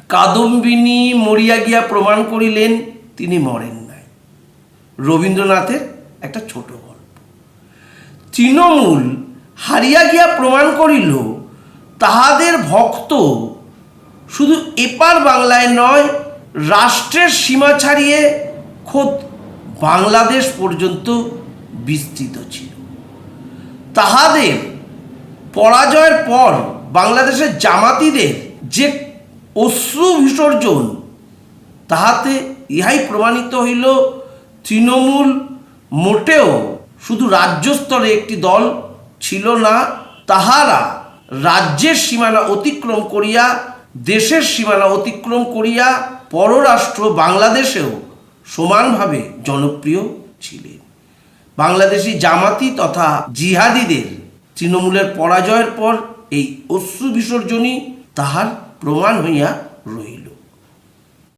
কাদম্বিনী মরিয়া গিয়া প্রমাণ করিলেন তিনি মরেন নাই। রবীন্দ্রনাথের একটা ছোট গল্প। তৃণমূল হারিয়া গিয়া প্রমাণ করিল তাহাদের ভক্ত শুধু এপার বাংলায় নয়, রাষ্ট্রের সীমা ছাড়িয়ে খোদ বাংলাদেশ পর্যন্ত বিস্তৃত ছিল। তাহাদের পরাজয়ের পর বাংলাদেশের জামাতিদের যে অশ্রু বিসর্জন, তাহাতে ইহাই প্রমাণিত হইল তৃণমূল মোটেও শুধু রাজ্য স্তরে একটি দল ছিল না, তাহারা রাজ্যের সীমানা অতিক্রম করিয়া, দেশের সীমানা অতিক্রম করিয়া পররাষ্ট্র বাংলাদেশেও সমানভাবে জনপ্রিয় ছিলেন। বাংলাদেশি জামাতি তথা জিহাদিদের তৃণমূলের পরাজয়ের পর এই অশ্রু বিসর্জনই তাহার প্রমাণ হইয়া রহিল।